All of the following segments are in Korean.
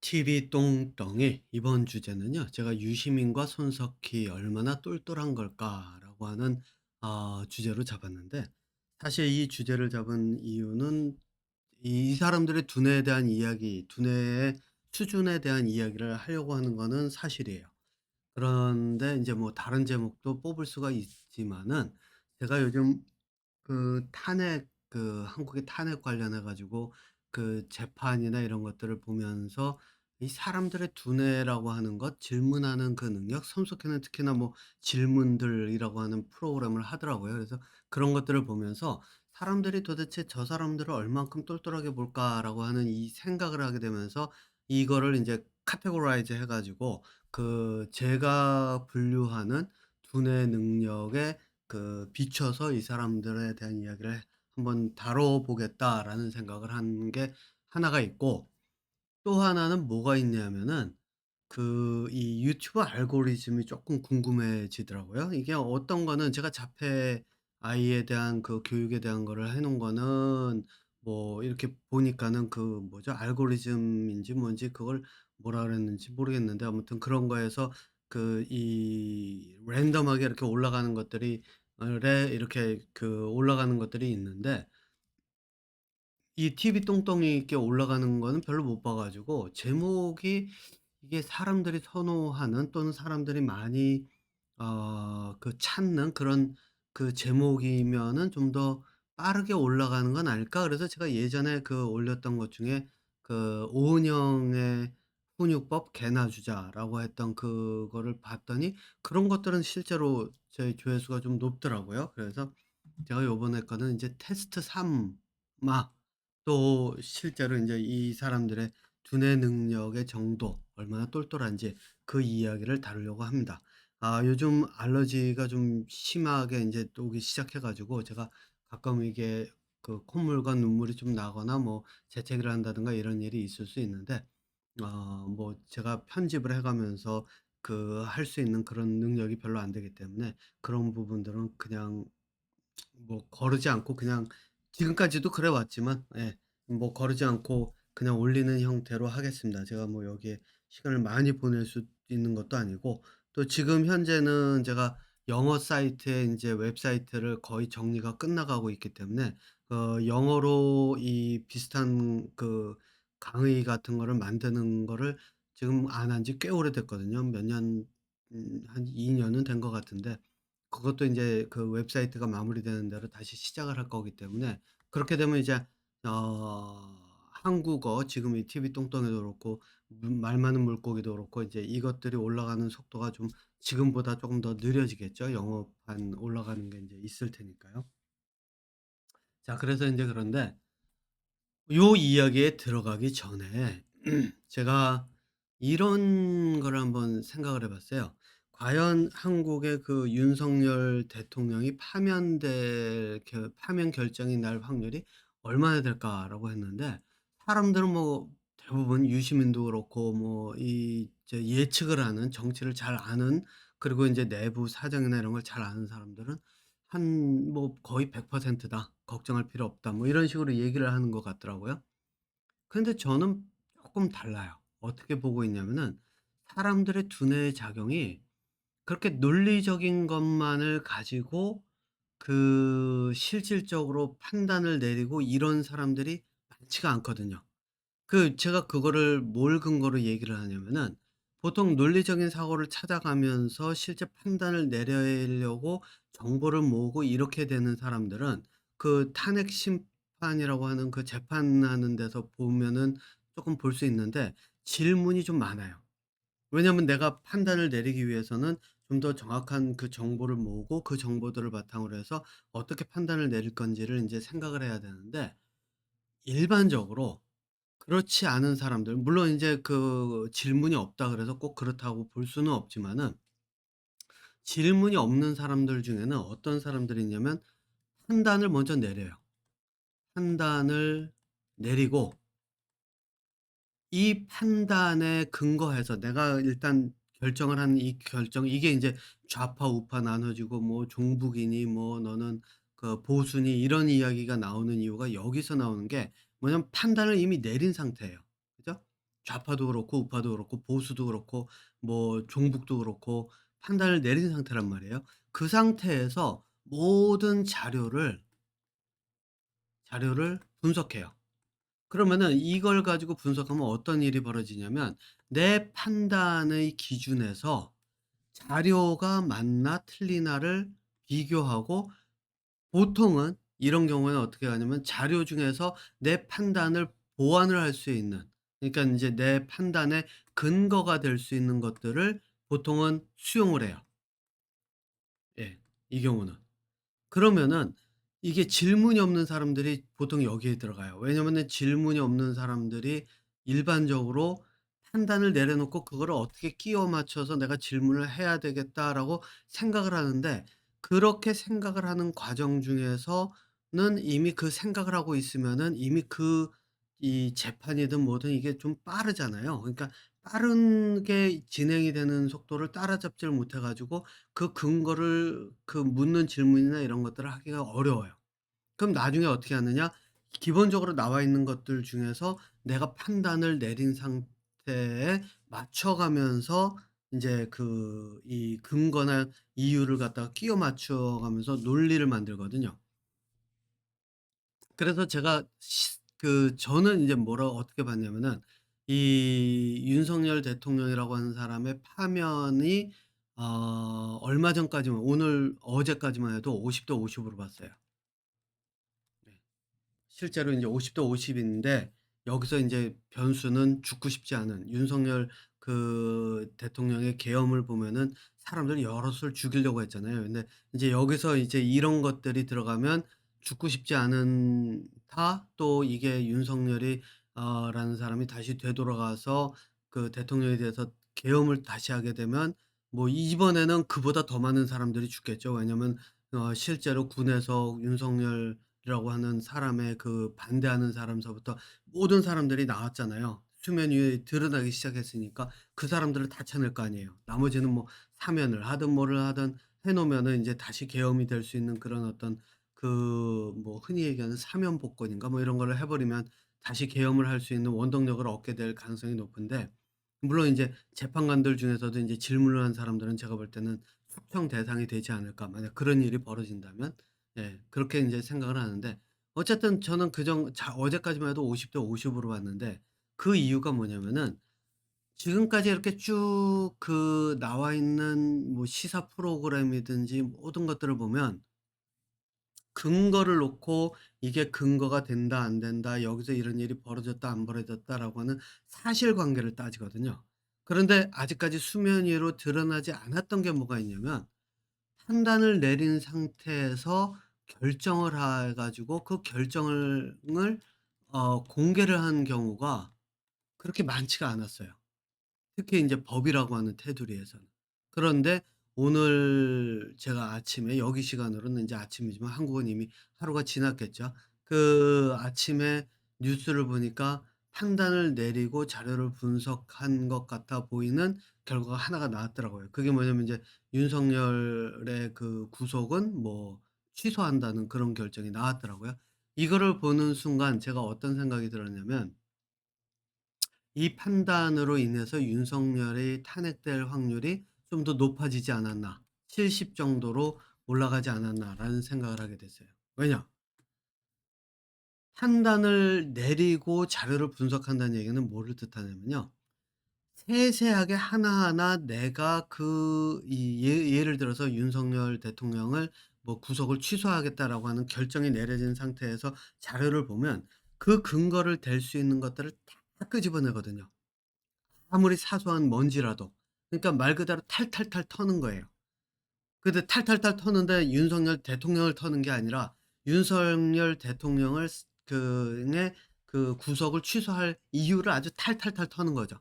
TV 똥덩이 이번 주제는요. 제가 '유시민과 손석희 얼마나 똘똘한 걸까?'라고 하는 주제로 잡았는데, 사실 이 주제를 잡은 이유는 이 사람들의 두뇌에 대한 이야기, 두뇌의 수준에 대한 이야기를 하려고 하는 거는 사실이에요. 그런데 이제 뭐 다른 제목도 뽑을 수가 있지만은, 제가 요즘 탄핵, 한국의 탄핵 관련해 가지고 재판이나 이런 것들을 보면서 이 사람들의 두뇌라고 하는 것, 질문하는 그 능력, 손석희는 특히나 뭐 질문들이라고 하는 프로그램을 하더라고요. 그래서 그런 것들을 보면서 '사람들이 도대체 저 사람들을 얼만큼 똘똘하게 볼까?'라고 하는 이 생각을 하게 되면서, 이거를 인제 categorize 해 가지고 제가 분류하는 두뇌 능력에 비춰서 '이 사람들에 대한 이야기를 한번 다뤄 보겠다.'라는 생각을 한 게 하나가 있고, 또 하나는 뭐가 있냐면은 이 유튜브 알고리즘이 쪼끔 궁금해지더라고요. 이게 어떤 거는 제가 자폐 아이에 대한 교육에 대한 거를 해 놓은 거는 뭐 이렇게 보니까는 뭐죠? 알고리즘인지 뭔지 그걸 뭐라 그랬는지 모르겠는데, 아무튼 그런 거에서 이 랜덤하게 이렇게 올라가는 것들이 이렇게 올라가는 것들이 있는데, 이 TV 똥덩이 있게 올라가는 거는 별로 못 봐 가지고, 제목이 이게 사람들이 선호하는 또는 사람들이 많이 찾는 그런 제목이면은 '좀 더 빠르게 올라가는 건 아닐까?' 그래서 제가 예전에 올렸던 것 중에 오은영의 훈육법 개나 주자라고 했던 그거를 봤더니, 그런 것들은 실제로 제 조회수가 좀 높더라고요. 그래서 제가 요번에 거는 인제 테스트 3, 또 실제로 인제 이 사람들의 두뇌 능력의 정도, 얼마나 똘똘한지 그 이야기를 다루려고 합니다. 요즘 알러지가 좀 심하게 인제 또 오기 시작해 가지고, 제가 가끔 이게 콧물과 눈물이 좀 나거나 뭐 재채기를 한다든가 이런 일이 있을 수 있는데, 뭐 제가 편집을 해 가면서 할 수 있는 그런 능력이 별로 안 되기 때문에, 그런 부분들은 그냥 뭐 거르지 않고 그냥, 지금까지도 그래 왔지만, 예, 뭐 거르지 않고 그냥 올리는 형태로 하겠습니다. 제가 뭐 여기에 시간을 많이 보낼 수 있는 것도 아니고, 또 지금 현재는 제가 영어 사이트에 인제 웹사이트를 거의 정리가 끝나가고 있기 때문에, 영어로 이 비슷한 강의 같은 거를 만드는 거를 지금 안 한 지 꽤 오래됐거든요. 몇 년, 한 2 년은 된 것 같은데, 그것도 인제 웹사이트가 마무리되는 대로 다시 시작을 할 거기 때문에, 그렇게 되면 이제 한국어, 지금 이 TV 똥똥이도 그렇고 말 많은 물고기도 그렇고, 이제 이것들이 올라가는 속도가 좀 지금보다 쪼금 더 느려지겠죠. 영어판 올라가는 게 인제 있을 테니까요. 자, 그래서 인제 그런데 요 이야기에 들어가기 전에 제가 이런 거를 한번 생각을 해 봤어요. 과연 한국의 윤석열 대통령이 파면 결정이 날 확률이 얼마나 될까라고 했는데, 사람들은 뭐 대부분 유시민도 그렇고 뭐 이제 예측을 하는, 정치를 잘 아는, 그리고 인제 내부 사정이나 이런 걸 잘 아는 사람들은 한 뭐 거의 100%다. 걱정할 필요 없다. 뭐 이런 식으로 얘기를 하는 것 같더라고요. 근데 저는 쪼끔 달라요. 어떻게 보고 있냐면은, 사람들의 두뇌의 작용이 그렇게 논리적인 것만을 가지고 실질적으로 판단을 내리고 이런 사람들이 많지가 않거든요. 제가 그거를 뭘 근거로 얘기를 하냐면은, 보통 논리적인 사고를 찾아가면서 실제 판단을 내리려고 정보를 모으고 이렇게 되는 사람들은, 탄핵 심판이라고 하는 재판하는 데서 보면은 쪼끔 볼 수 있는데, 질문이 좀 많아요. 왜냐하면 내가 판단을 내리기 위해서는 좀 더 정확한 정보를 모으고, 그 정보들을 바탕으로 해서 어떻게 판단을 내릴 건지를 인제 생각을 해야 되는데, 일반적으로 그렇지 않은 사람들, 물론 인제 질문이 없다 그래서 꼭 그렇다고 볼 수는 없지만은, 질문이 없는 사람들 중에는 어떤 사람들이 있냐면, 판단을 먼저 내려요. 판단을 내리고, 이 판단에 근거해서 내가 일단 결정을 한 이 결정, 이게 인제 좌파 우파 나눠지고 뭐 종북이니 뭐 너는 보수니 이런 이야기가 나오는 이유가 여기서 나오는 게 뭐냐면, 판단을 이미 내린 상태예요. 그죠? 좌파도 그렇고 우파도 그렇고 보수도 그렇고 뭐 종북도 그렇고 판단을 내린 상태란 말이에요. 그 상태에서 모든 자료를 분석해요. 그러면은 이걸 가지고 분석하면 어떤 일이 벌어지냐면 내 판단의 기준에서 자료가 맞나 틀리나를 비교하고, 보통은 이런 경우에는 어떻게 하냐면 자료 중에서 내 판단을 보완을 할 수 있는, 그러니까 인제 내 판단의 근거가 될 수 있는 것들을 보통은 수용을 해요. 예. 이 경우는. 그러면은 이게 질문이 없는 사람들이 보통 여기에 들어가요. 왜냐면은 질문이 없는 사람들이 일반적으로 판단을 내려놓고 '그거를 어떻게 끼워 맞춰서 내가 질문을 해야 되겠다.'라고 생각을 하는데, 그렇게 생각을 하는 과정 중에서는 이미 그 생각을 하고 있으면은 이미 이 재판이든 뭐든 이게 좀 빠르잖아요. 그러니까 빠르게 진행이 되는 속도를 따라잡지를 못해 가지고 그 근거를, 그 묻는 질문이나 이런 것들을 하기가 어려워요. 그럼 나중에 어떻게 하느냐? 기본적으로 나와 있는 것들 중에서 내가 판단을 내린 상태에 맞춰 가면서 인제 이 근거나 이유를 갖다가 끼워 맞춰 가면서 논리를 만들거든요. 그래서 제가 저는 이제 뭐라 어떻게 봤냐면은 이 윤석열 대통령이라고 하는 사람의 파면이 얼마 전까지만, 오늘 어제까지만 해도 50대 50 으로 봤어요. 네. 실제로 인제 50대 50 인데, 여기서 인제 변수는 죽고 싶지 않은 윤석열 대통령의 계엄을 보면은 사람들 여럿을 죽이려고 했잖아요. 근데 인제 여기서 이제 이런 것들이 들어가면 죽고 싶지 않다. 또 이게 윤석열이 라는 사람이 다시 되돌아가서 그 대통령에 대해서 계엄을 다시 하게 되면 뭐 이번에는 그보다 더 많은 사람들이 죽겠죠. 왜냐면 실제로 군에서 윤석열이라고 하는 사람의 그 반대하는 사람서부터 모든 사람들이 나왔잖아요. 수면 위에 드러나기 시작했으니까 그 사람들을 다 쳐낼 거 아니에요. 나머지는 뭐 사면을 하든 뭐를 하든 해 놓으면은 인제 다시 계엄이 될 수 있는 그런 어떤 뭐 흔히 얘기하는 사면 복권인가 뭐 이런 거를 해 버리면 다시 계엄을 할 수 있는 원동력을 얻게 될 가능성이 높은데, 물론 인제 재판관들 중에서도 인제 질문을 한 사람들은 제가 볼 때는 숙청 대상이 되지 않을까, 만약 그런 일이 벌어진다면. 예. 그렇게 인제 생각을 하는데, 어쨌든 저는 어제까지만 해도 50대 50 으로 봤는데, 그 이유가 뭐냐면은 지금까지 이렇게 쭉 나와 있는 뭐 시사 프로그램이든지 모든 것들을 보면 근거를 놓고 이게 근거가 된다 안 된다, 여기서 이런 일이 벌어졌다 안 벌어졌다라고 하는 사실관계를 따지거든요. 그런데 아직까지 수면 위로 드러나지 않았던 게 뭐가 있냐면, 판단을 내린 상태에서 결정을 해 가지고 그 결정을 공개를 한 경우가 그렇게 많지가 않았어요. 특히 인제 법이라고 하는 테두리에서는. 그런데 오늘 제가 아침에, 여기 시간으로는 인제 아침이지만 한국은 이미 하루가 지났겠죠. 그 아침에 뉴스를 보니까 판단을 내리고 자료를 분석한 것 같아 보이는 결과가 하나가 나왔더라고요. 그게 뭐냐면 이제 윤석열의 그 구속은 뭐 취소한다는 그런 결정이 나왔더라고요. 이거를 보는 순간 제가 어떤 생각이 들었냐면, 이 판단으로 인해서 윤석열이 탄핵될 확률이 좀 더 높아지지 않았나, 70 정도로 올라가지 않았나라는 생각을 하게 됐어요. 왜냐? 판단을 내리고 자료를 분석한다는 얘기는 뭐를 뜻하냐면요, 세세하게 하나하나 내가 예를 들어서 윤석열 대통령을 뭐 구속을 취소하겠다라고 하는 결정이 내려진 상태에서 자료를 보면 그 근거를 댈 수 있는 것들을 다 끄집어내거든요. 아무리 사소한 먼지라도. 그러니까 말 그대로 탈탈탈 터는 거예요. 근데 탈탈탈 터는데 윤석열 대통령을 터는 게 아니라 윤석열 대통령을 의 구속을 취소할 이유를 아주 탈탈탈 터는 거죠.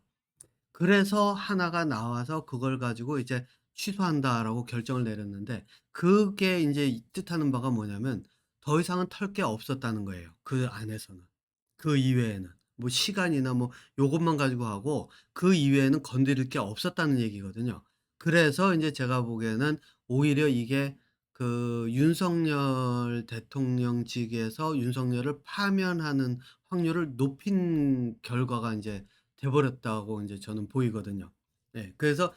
그래서 하나가 나와서 그걸 가지고 이제 "취소한다."라고 결정을 내렸는데, 그게 인제 이 뜻하는 바가 뭐냐면 더 이상은 털 게 없었다는 거예요, 그 안에서는. 그 이외에는. 뭐 시간이나 뭐 요것만 가지고 하고 그 이외에는 건드릴 게 없었다는 얘기거든요. 그래서 인제 제가 보기에는 오히려 이게 윤석열 대통령직에서 윤석열을 파면하는 확률을 높인 결과가 인제 돼 버렸다고 인제 저는 보이거든요. 네. 그래서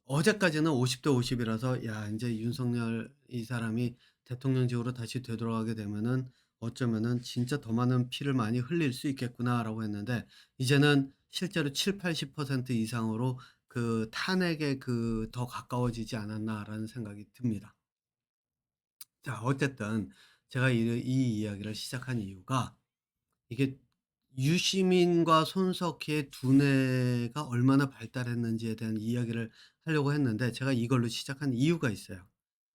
어제까지는 50대 50 이라서 '야 인제 윤석열 이 사람이 대통령직으로 다시 되돌아가게 되면은 어쩌면은 진짜 더 많은 피를 많이 흘릴 수 있겠구나.'라고 했는데 이제는 실제로 70-80% 이상으로 그 '탄핵에 그 더 가까워지지 않았나.'라는 생각이 듭니다. 자 어쨌든 제가 이 이야기를 시작한 이유가 이게 유시민과 손석희의 두뇌가 얼마나 발달했는지에 대한 이야기를 하려고 했는데 제가 이걸로 시작한 이유가 있어요.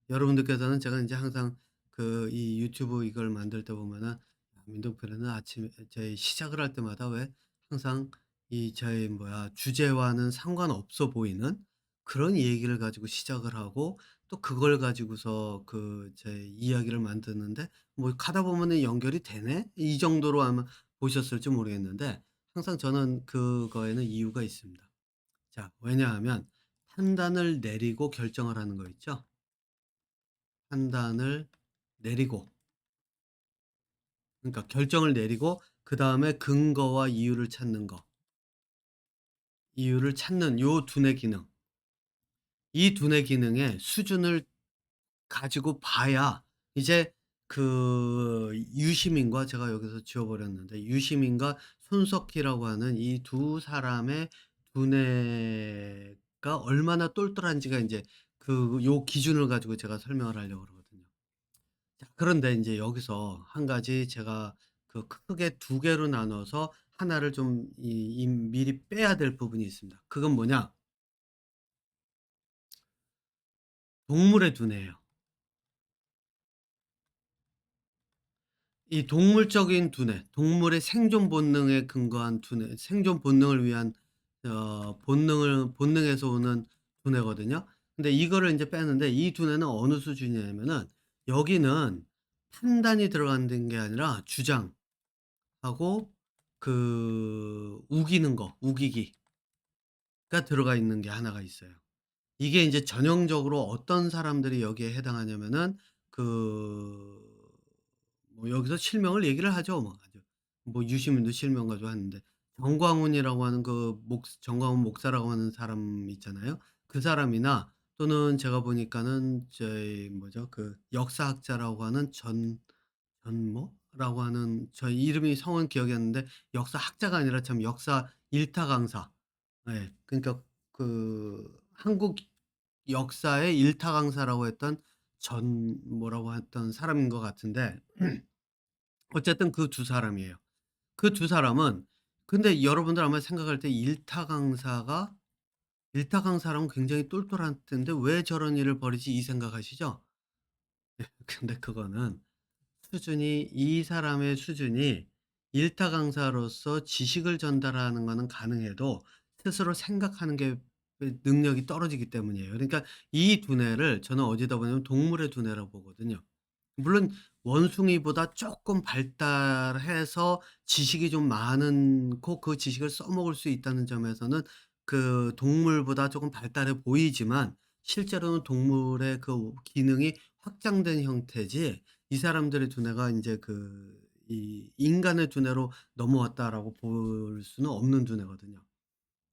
여러분들께서는 제가 인제 항상 그 이 유튜브 이걸 만들 때 보면은 민동필은 아침에 저희 시작을 할 때마다 왜 항상 이 저희 뭐야 주제와는 상관없어 보이는 그런 얘기를 가지고 시작을 하고 또 그걸 가지고서 그 제 이야기를 만드는데 뭐 가다 보면은 '연결이 되네?' 이 정도로 아마 보셨을지 모르겠는데 항상 저는 그거에는 이유가 있습니다. 자 왜냐하면 판단을 내리고 결정을 하는 거 있죠? 판단을 내리고 그러니까 결정을 내리고 그다음에 근거와 이유를 찾는 거. 이유를 찾는 요 두뇌 기능. 이 두뇌 기능의 수준을 가지고 봐야 이제 그 유시민과 제가 여기서 지워 버렸는데 유시민과 손석희라고 하는 이 두 사람의 두뇌가 얼마나 똘똘한지가 인제 그 요 기준을 가지고 제가 설명을 하려고 그러거든요. 자 그런데 인제 여기서 한 가지 제가 그 크게 두 개로 나눠서 하나를 좀 미리 빼야 될 부분이 있습니다. 그건 뭐냐? 동물의 두뇌예요. 이 동물적인 두뇌, 동물의 생존 본능에 근거한 두뇌, 생존 본능을 위한 본능에서 오는 두뇌거든요. 근데 이거를 인제 빼는데 이 두뇌는 어느 수준이냐면은 여기는 판단이 들어간는 게 아니라 주장하고 그 우기는 거, 우기기가 들어가 있는 게 하나가 있어요. 이게 인제 전형적으로 어떤 사람들이 여기에 해당하냐면은 그 뭐 여기서 실명을 얘기를 하죠. 뭐 아주 뭐 유시민도 실명 가지고 하는데 정광훈이라고 하는 그 목 정광훈 목사라고 하는 사람 있잖아요. 그 사람이나 또는 제가 보니까는 저희 뭐죠? 그 역사학자라고 하는 전모라고 하는 저 이름이 성은 기억이 안 나는데 역사학자가 아니라 참 역사 일타 강사. 예. 그러니까 그 한국 역사의 일타 강사라고 했던 전 뭐라고 했던 사람인 것 같은데 어쨌든 그 두 사람이에요. 그 두 사람은 근데 여러분들 아마 생각할 때 일타 강사라면 굉장히 똘똘할 텐데 '왜 저런 일을 벌이지?' 이 생각하시죠? 근데 그거는 수준이 이 사람의 수준이 일타 강사로서 지식을 전달하는 거는 가능해도 스스로 생각하는 게 능력이 떨어지기 때문이에요. 그러니까 이 두뇌를 저는 어디다 보냐면 동물의 두뇌라고 보거든요. 물론 원숭이보다 쪼끔 발달해서 지식이 좀 많고 그 지식을 써먹을 수 있다는 점에서는 그 동물보다 쪼금 발달해 보이지만 실제로는 동물의 그 기능이 확장된 형태지 이 사람들의 두뇌가 인제 그 이 '인간의 두뇌로 넘어왔다.'라고 볼 수는 없는 두뇌거든요.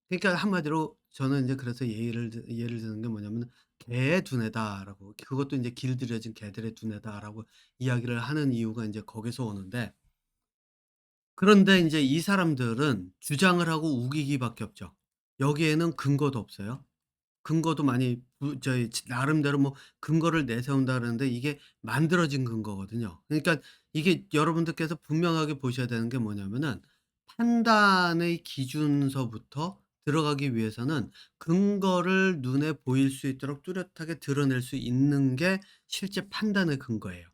그러니까 한마디로 저는 인제 그래서 예를 드는 게 뭐냐면은 "개의 두뇌다."라고 그것도 인제 "길들여진 개들의 두뇌다."라고 이야기를 하는 이유가 인제 거기서 오는데 그런데 인제 이 사람들은 주장을 하고 우기기밖에 없죠. 여기에는 근거도 없어요. 근거도 많이 저희 나름대로 뭐 근거를 내세운다 그러는데 이게 만들어진 근거거든요. 그러니까 이게 여러분들께서 분명하게 보셔야 되는 게 뭐냐면은 판단의 기준서부터 들어가기 위해서는 근거를 눈에 보일 수 있도록 뚜렷하게 드러낼 수 있는 게 실제 판단의 근거예요.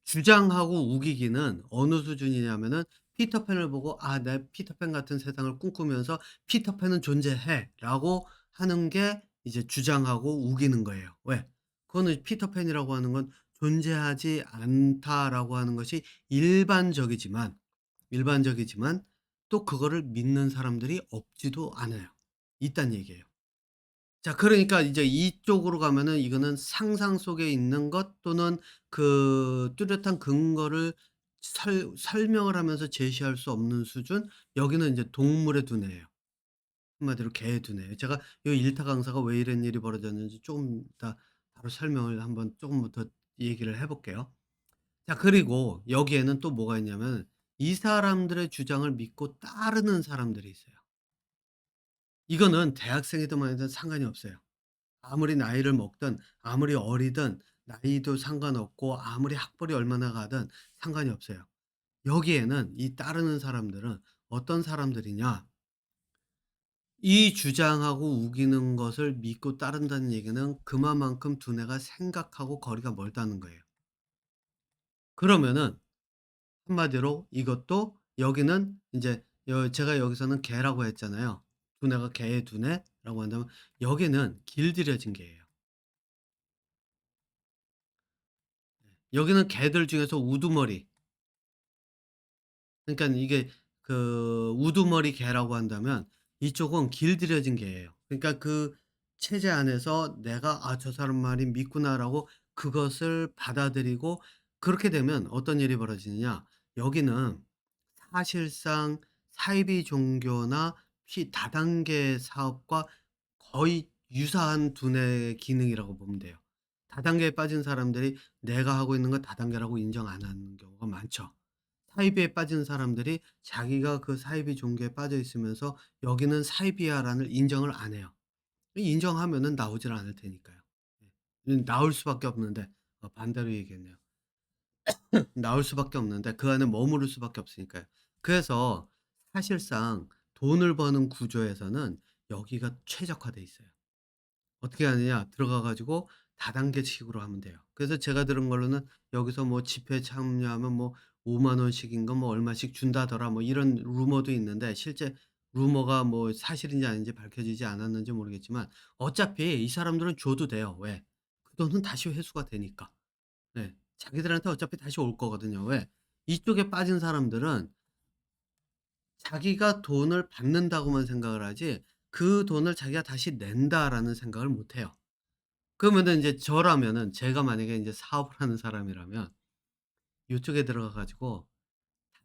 주장하고 우기기는 어느 수준이냐면은 피터팬을 보고 '아 내 피터팬 같은 세상을 꿈꾸면서 피터팬은 존재해.'라고 하는 게 이제 주장하고 우기는 거예요. 왜? 그거는 피터팬이라고 하는 건 존재하지 않다라고 하는 것이 일반적이지만 일반적이지만 또 그거를 믿는 사람들이 없지도 않아요. 있단 얘기예요. 자 그러니까 이제 이쪽으로 가면은 이거는 상상 속에 있는 것 또는 그 뚜렷한 근거를 설명을 하면서 제시할 수 없는 수준 여기는 인제 동물의 두뇌예요. 한마디로 개의 두뇌예요. 제가 이 일타 강사가 왜 이런 일이 벌어졌는지 조금 이따 바로 설명을 한번 조금 더 얘기를 해 볼게요. 자, 그리고 여기에는 또 뭐가 있냐면 이 사람들의 주장을 믿고 따르는 사람들이 있어요. 이거는 대학생이든 뭐든 상관이 없어요. 아무리 나이를 먹든 아무리 어리든 나이도 상관없고 아무리 학벌이 얼마나 가든 상관이 없어요. 여기에는 이 따르는 사람들은 어떤 사람들이냐? 이 주장하고 우기는 것을 믿고 따른다는 얘기는 그만큼 두뇌가 생각하고 거리가 멀다는 거예요. 그러면은 한마디로 이것도 여기는 인제 제가 여기서는 개라고 했잖아요. 두뇌가 개의 두뇌라고 한다면 여기는 길들여진 개예요. 여기는 개들 중에서 우두머리, 그러니깐 이게 그 우두머리 개라고 한다면 이쪽은 길들여진 개예요. 그러니까 그 체제 안에서 '내가 아 저 사람 말이 믿구나.'라고 그것을 받아들이고, 그렇게 되면 어떤 일이 벌어지느냐. 여기는 사실상 사이비 종교나 다단계 사업과 거의 유사한 두뇌 기능이라고 보면 돼요. 다단계에 빠진 사람들이 내가 하고 있는 거 다단계라고 인정 안 하는 경우가 많죠. 사이비에 빠진 사람들이 자기가 그 사이비 종교에 빠져 있으면서 "여기는 사이비야."라는 인정을 안 해요. 인정하면은 나오질 않을 테니까요. 예. 나올 수밖에 없는데, 반대로 얘기했네요. 나올 수밖에 없는데 그 안에 머무를 수밖에 없으니까요. 그래서 사실상 돈을 버는 구조에서는 여기가 최적화돼 있어요. 어떻게 하느냐. 들어가 가지고 다단계식으로 하면 돼요. 그래서 제가 들은 걸로는 여기서 뭐 집회에 참여하면 뭐 5만 원씩인가 뭐 얼마씩 준다더라, 뭐 이런 루머도 있는데 실제 루머가 뭐 사실인지 아닌지 밝혀지지 않았는지 모르겠지만 어차피 이 사람들은 줘도 돼요. 왜? 그 돈은 다시 회수가 되니까. 네. 자기들한테 어차피 다시 올 거거든요. 왜? 이쪽에 빠진 사람들은 자기가 돈을 받는다고만 생각을 하지 그 돈을 자기가 다시 낸다라는 생각을 못 해요. 그러면은 인제 저라면은, 제가 만약에 인제 사업을 하는 사람이라면 요쪽에 들어가 가지고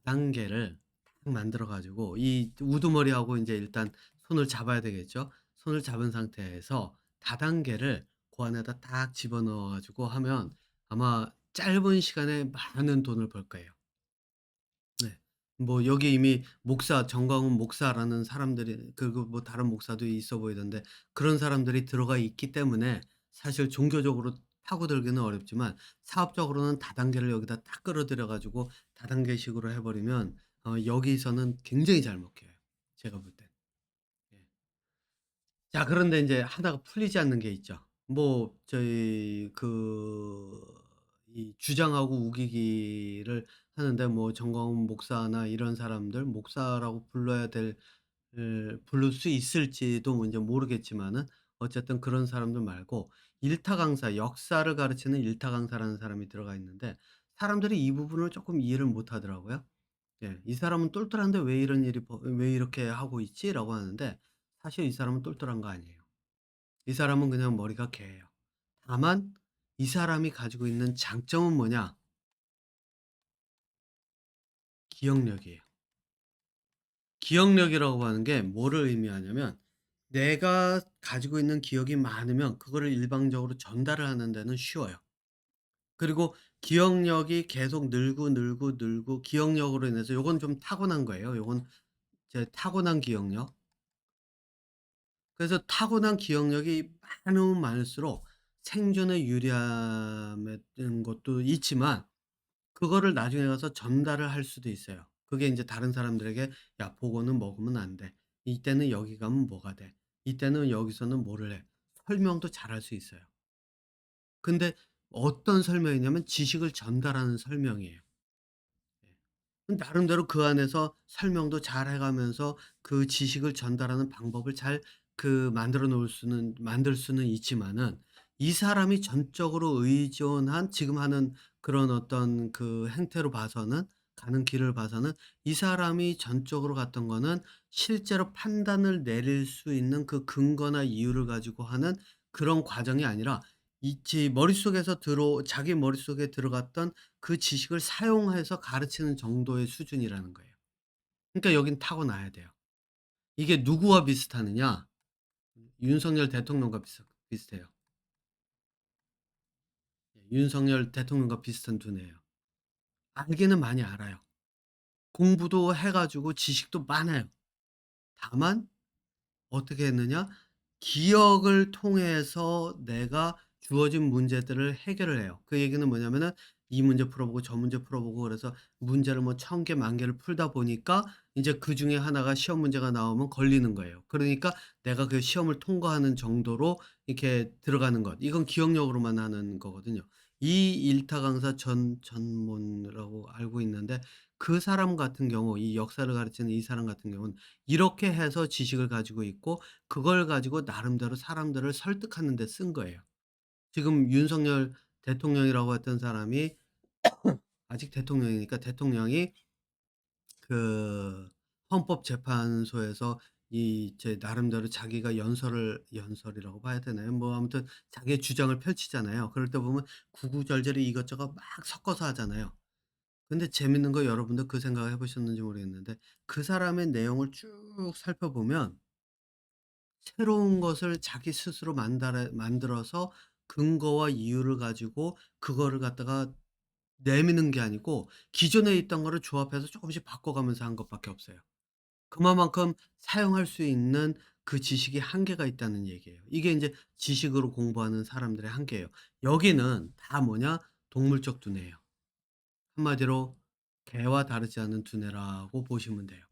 다단계를 딱 만들어 가지고 이 우두머리하고 인제 일단 손을 잡아야 되겠죠. 손을 잡은 상태에서 다단계를 고 안에다 딱 집어넣어 가지고 하면 아마 짧은 시간에 많은 돈을 벌 거예요. 네. 뭐 여기 이미 목사 정광훈 목사라는 사람들이, 그리고 뭐 다른 목사도 있어 보이던데 그런 사람들이 들어가 있기 때문에 사실 종교적으로 파고들기는 어렵지만 사업적으로는 다단계를 여기다 딱 끌어들여 가지고 다단계식으로 해 버리면 여기서는 굉장히 잘 먹혀요, 제가 볼 땐. 예. 자, 그런데 인제 하다가 풀리지 않는 게 있죠. 뭐 저희 이 주장하고 우기기를 하는데 뭐 정광훈 목사나 이런 사람들, 목사라고 불러야 될 부를 수 있을지도 뭐 인제 모르겠지만은 어쨌든 그런 사람들 말고 일타 강사, 역사를 가르치는 일타 강사라는 사람이 들어가 있는데 사람들이 이 부분을 쪼끔 이해를 못 하더라고요. 예. "이 사람은 똘똘한데 왜 이런 일이 왜 이렇게 하고 있지?"라고 하는데 사실 이 사람은 똘똘한 거 아니에요. 이 사람은 그냥 머리가 개예요. 다만 이 사람이 가지고 있는 장점은 뭐냐? 기억력이에요. 기억력이라고 하는 게 뭐를 의미하냐면 내가 가지고 있는 기억이 많으면 그거를 일방적으로 전달을 하는 데는 쉬워요. 그리고 기억력이 계속 늘고 기억력으로 인해서 요건 좀 타고난 거예요. 요건 제 타고난 기억력. 그래서 타고난 기억력이 많으면 많을수록 생존에 유리함의 것도 있지만 그거를 나중에 가서 전달을 할 수도 있어요. 그게 인제 다른 사람들에게 "야 고거는 먹으면 안 돼. 이때는 여기 가면 뭐가 돼. 이때는 여기서는 뭐를 해." 설명도 잘할 수 있어요. 근데 어떤 설명이냐면 지식을 전달하는 설명이에요. 예. 나름대로 그 안에서 설명도 잘 해 가면서 그 지식을 전달하는 방법을 잘 만들 수는 있지만은 이 사람이 전적으로 의존한 지금 하는 그런 어떤 그 행태로 봐서는, 가는 길을 봐서는 이 사람이 전적으로 갔던 거는 실제로 판단을 내릴 수 있는 그 근거나 이유를 가지고 하는 그런 과정이 아니라 머릿속에서 자기 머릿속에 들어갔던 그 지식을 사용해서 가르치는 정도의 수준이라는 거예요. 그러니까 여긴 타고나야 돼요. 이게 누구와 비슷하느냐? 윤석열 대통령과 비슷해요. 윤석열 대통령과 비슷한 두뇌예요. 알기는 많이 알아요. 공부도 해 가지고 지식도 많아요. 다만 어떻게 했느냐? 기억을 통해서 내가 주어진 문제들을 해결을 해요. 그 얘기는 뭐냐면은 이 문제 풀어보고 저 문제 풀어보고 그래서 문제를 뭐 1000개 만 개를 풀다 보니까 인제 그중에 하나가 시험 문제가 나오면 걸리는 거예요. 그러니까 내가 그 시험을 통과하는 정도로 이렇게 들어가는 것. 이건 기억력으로만 하는 거거든요. 이 일타 강사 전문이라고 알고 있는데 그 사람 같은 경우 이 역사를 가르치는 이 사람 같은 경우는 이렇게 해서 지식을 가지고 있고 그걸 가지고 나름대로 사람들을 설득하는 데 쓴 거예요. 지금 윤석열 대통령이라고 했던 사람이 아직 대통령이니까 대통령이 그 헌법재판소에서 이 제 나름대로 자기가 연설이라고 봐야 되나요? 뭐 아무튼 자기의 주장을 펼치잖아요. 그럴 때 보면 구구절절히 이것저것 막 섞어서 하잖아요. 근데 재밌는 거 여러분도 그 생각을 해 보셨는지 모르겠는데 그 사람의 내용을 쭉 살펴보면 새로운 것을 자기 스스로 만들어서 근거와 이유를 가지고 그거를 갖다가 내미는 게 아니고 기존에 있던 거를 조합해서 쪼끔씩 바꿔가면서 한 것밖에 없어요. 그만큼 사용할 수 있는 그 지식이 한계가 있다는 얘기예요. 이게 인제 지식으로 공부하는 사람들의 한계예요. 여기는 다 뭐냐? 동물적 두뇌예요. 한마디로 개와 다르지 않은 두뇌라고 보시면 돼요.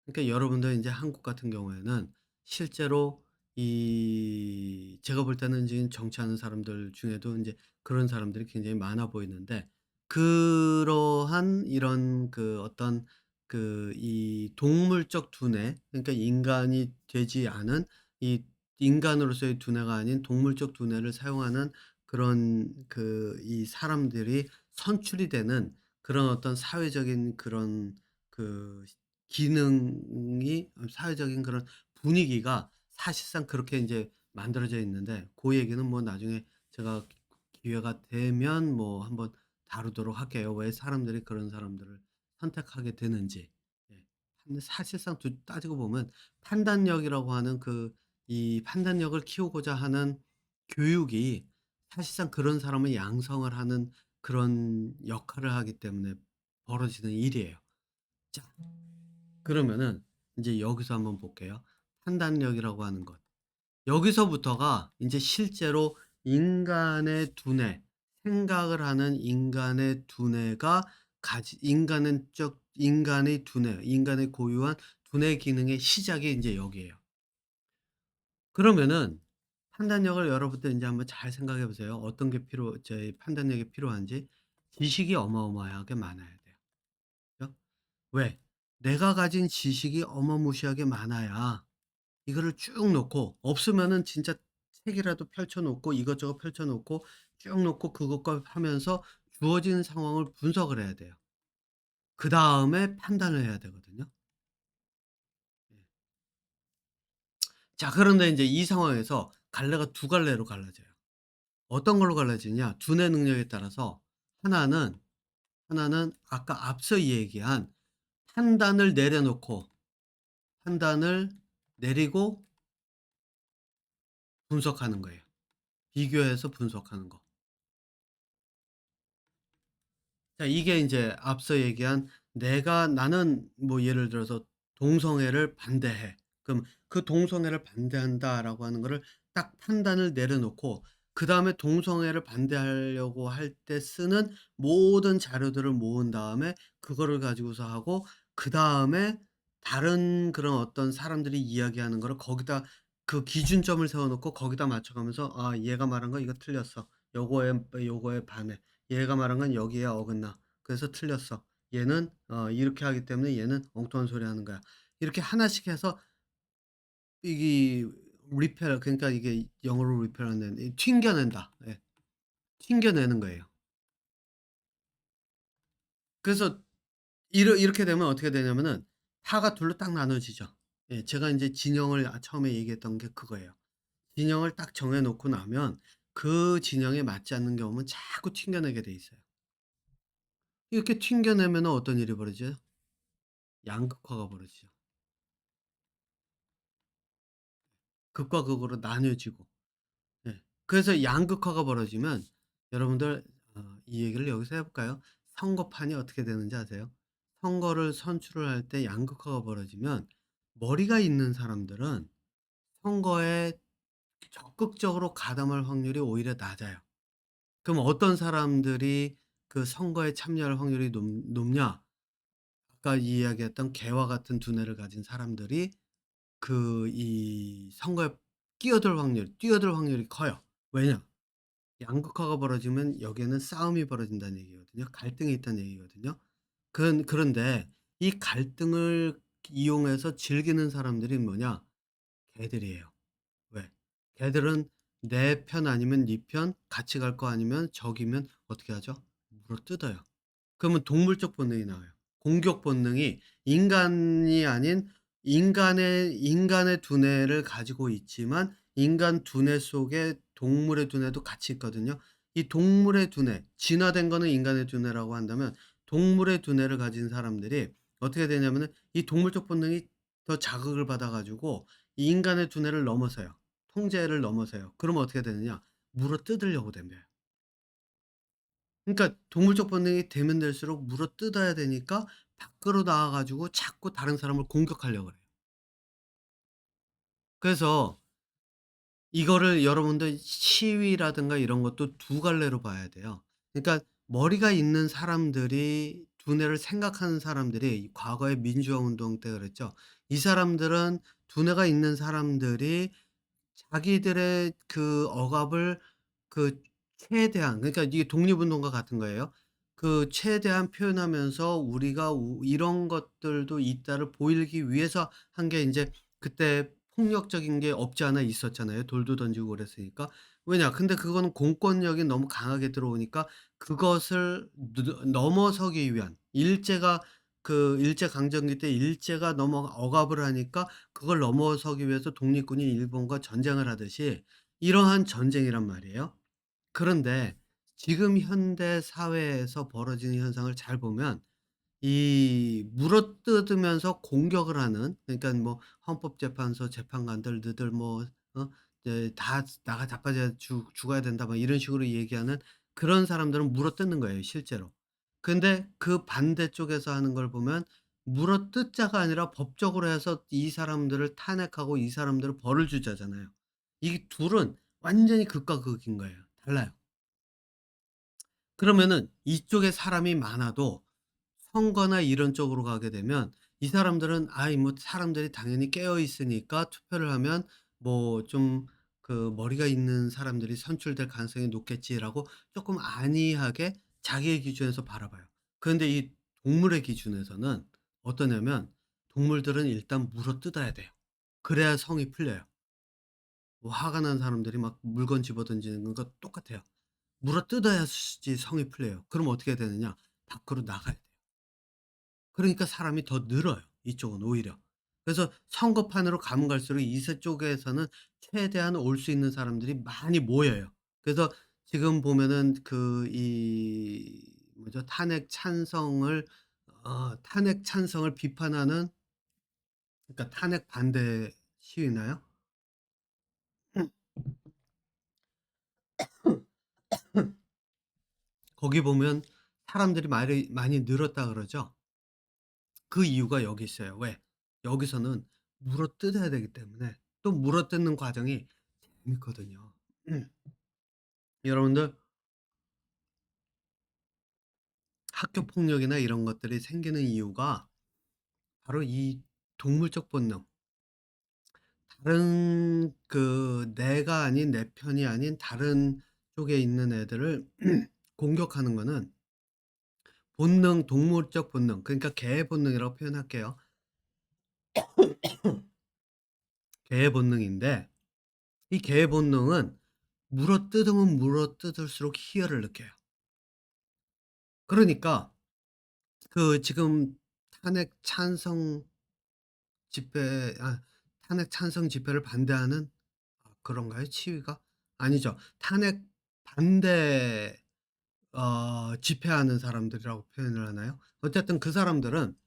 그러니까 여러분들 인제 한국 같은 경우에는 실제로 이 제가 볼 때는 지금 정치하는 사람들 중에도 인제 그런 사람들이 굉장히 많아 보이는데 그러한 이런 그 어떤 그 이 동물적 두뇌 그러니까 인간이 되지 않은 이 인간으로서의 두뇌가 아닌 동물적 두뇌를 사용하는 그런 그 이 사람들이 선출이 되는 그런 어떤 사회적인 그런 그 기능이 사회적인 그런 분위기가 사실상 그렇게 인제 만들어져 있는데 고 얘기는 뭐 나중에 제가 기회가 되면 뭐 한번 다루도록 할게요. 왜 사람들이 그런 사람들을 선택하게 되는지. 예. 근데 사실상 따지고 보면 판단력이라고 하는 그 이 판단력을 키우고자 하는 교육이 사실상 그런 사람을 양성을 하는 그런 역할을 하기 때문에 벌어지는 일이에요. 자 그러면은 인제 여기서 한번 볼게요. 판단력이라고 하는 것. 여기서부터가 인제 실제로 인간의 두뇌, 생각을 하는 인간의 두뇌가 인간의 두뇌, 인간의 고유한 두뇌 기능의 시작이 인제 여기에요. 그러면은 판단력을 여러분들 인제 한번 잘 생각해 보세요. 어떤 게 저희 판단력이 필요한지. 지식이 어마어마하게 많아야 돼요. 그죠? 왜? 내가 가진 지식이 어마무시하게 많아야 이거를 쭉 놓고 없으면은 진짜 책이라도 펼쳐 놓고 이것저것 펼쳐 놓고 쭉 놓고 그것과 하면서 주어진 상황을 분석을 해야 돼요. 그다음에 판단을 해야 되거든요. 예. 자 그런데 인제 이 상황에서 갈래가 두 갈래로 갈라져요. 어떤 걸로 갈라지냐? 두뇌 능력에 따라서 하나는 아까 앞서 얘기한 판단을 내려놓고 판단을 내리고 분석하는 거예요. 비교해서 분석하는 거. 자 이게 인제 앞서 얘기한 나는 뭐 예를 들어서 "동성애를 반대해." 그럼 그 "동성애를 반대한다."라고 하는 거를 딱 판단을 내려놓고 그다음에 동성애를 반대하려고 할 때 쓰는 모든 자료들을 모은 다음에 그거를 가지고서 하고 그다음에 다른 그런 어떤 사람들이 이야기하는 거를 거기다 그 기준점을 세워 놓고 거기다 맞춰 가면서 '아 얘가 말한 거 이거 틀렸어. 요거에 반해. 얘가 말한 건 여기에 어긋나. 그래서 틀렸어. 얘는 이렇게 하기 때문에 얘는 엉뚱한 소리 하는 거야.' 이렇게 하나씩 해서 이게 그러니까 이게 영어로 리페어는 이 튕겨낸다. 예. 튕겨내는 거예요. 그래서 이렇게 되면 어떻게 되냐면은 파가 둘로 딱 나눠지죠. 예. 제가 인제 진영을 처음에 얘기했던 게 그거예요. 진영을 딱 정해 놓고 나면 그 진영에 맞지 않는 경우면 자꾸 튕겨내게 돼 있어요. 이렇게 튕겨내면은 어떤 일이 벌어져요? 양극화가 벌어지죠. 극과 극으로 나뉘어지고. 예. 그래서 양극화가 벌어지면 여러분들 이 얘기를 여기서 해 볼까요? 선거판이 어떻게 되는지 아세요? 선거를 선출을 할 때 양극화가 벌어지면 머리가 있는 사람들은 선거에 적극적으로 가담할 확률이 오히려 낮아요. 그럼 어떤 사람들이 그 선거에 참여할 확률이 높냐? 아까 이야기했던 개와 같은 두뇌를 가진 사람들이 이 선거에 뛰어들 확률이 커요. 왜냐? 양극화가 벌어지면 여기에는 싸움이 벌어진다는 얘기거든요. 갈등이 있다는 얘기거든요. 그런데 이 갈등을 이용해서 즐기는 사람들이 뭐냐? 개들이에요. 왜? 개들은 내 편 아니면 네 편, 같이 갈 거 아니면 적이면 어떻게 하죠? 물어뜯어요. 그러면 동물적 본능이 나와요. 공격 본능이 인간이 아닌 인간의 두뇌를 가지고 있지만 인간 두뇌 속에 동물의 두뇌도 같이 있거든요. 이 동물의 두뇌, 진화된 거는 인간의 두뇌라고 한다면 동물의 두뇌를 가진 사람들이 어떻게 되냐면은 이 동물적 본능이 더 자극을 받아 가지고 이 인간의 두뇌를 넘어서요. 통제를 넘어서요. 그러면 어떻게 되느냐? 물어뜯으려고 덤벼요. 그러니까 동물적 본능이 되면 될수록 물어뜯어야 되니까 밖으로 나와 가지고 자꾸 다른 사람을 공격하려고 그래요. 그래서 이거를 여러분들 시위라든가 이런 것도 두 갈래로 봐야 돼요. 그러니까 머리가 있는 사람들이 두뇌를 생각하는 사람들이 이 과거의 민주화 운동 때 그랬죠. 이 사람들은 두뇌가 있는 사람들이 자기들의 그 억압을 그 최대한, 그러니까 이게 독립운동과 같은 거예요. 그 최대한 표현하면서 우리가 이런 것들도 있다를 보이기 위해서 한 게 인제 그때 폭력적인 게 없지 않아 있었잖아요, 돌도 던지고 그랬으니까. 왜냐? 근데 그거는 공권력이 너무 강하게 들어오니까 그것을 넘어서기 위한 일제 강점기 때 일제가 너무 억압을 하니까 그걸 넘어서기 위해서 독립군이 일본과 전쟁을 하듯이 이러한 전쟁이란 말이에요. 그런데 지금 현대 사회에서 벌어지는 현상을 잘 보면 이 물어뜯으면서 공격을 하는, 그러니까 뭐 헌법재판소 재판관들 뭐 이제 "다 나가 자빠져 죽어야 된다." 막 이런 식으로 얘기하는 그런 사람들은 물어뜯는 거예요 실제로. 근데 그 반대쪽에서 하는 걸 보면 물어뜯자가 아니라 법적으로 해서 이 사람들을 탄핵하고 이 사람들을 벌을 주자잖아요. 이 둘은 완전히 극과 극인 거예요. 달라요. 그러면은 이쪽에 사람이 많아도 선거나 이런 쪽으로 가게 되면 이 사람들은 '아이 뭐 사람들이 당연히 깨어 있으니까 투표를 하면 뭐 좀 그 머리가 있는 사람들이 선출될 가능성이 높겠지.'라고 쪼끔 안이하게 자기의 기준에서 바라봐요. 그런데 이 동물의 기준에서는 어떠냐면 동물들은 일단 물어뜯어야 돼요. 그래야 성이 풀려요. 뭐 화가 난 사람들이 막 물건 집어던지는 거 똑같아요. 물어뜯어야지 성이 풀려요. 그럼 어떻게 되느냐? 밖으로 나가야 돼요. 그러니까 사람이 더 늘어요, 이쪽은 오히려. 그래서 선거판으로 가면 갈수록 쪽에서는 최대한 올 수 있는 사람들이 많이 모여요. 그래서 지금 보면은 뭐죠? 탄핵 찬성을 비판하는, 그러니까 탄핵 반대 시위나요? 거기 보면 사람들이 많이 늘었다 그러죠. 그 이유가 여기 있어요. 왜? 여기서는 물어뜯어야 되기 때문에 또 물어뜯는 과정이 재밌거든요. 음. 여러분들 학교 폭력이나 이런 것들이 생기는 이유가 바로 이 동물적 본능, 다른 내가 아닌 내 편이 아닌 다른 쪽에 있는 애들을 공격하는 거는 동물적 본능, 그러니까 개의 본능이라고 표현할게요. 개의 본능인데 이 개의 본능은 물어뜯으면 물어뜯을수록 희열을 느껴요. 그러니까 지금 탄핵 찬성 탄핵 찬성 집회를 반대하는, 그런가요? 치위가? 아니죠. 탄핵 반대 집회하는 사람들이라고 표현을 하나요? 어쨌든 그 사람들은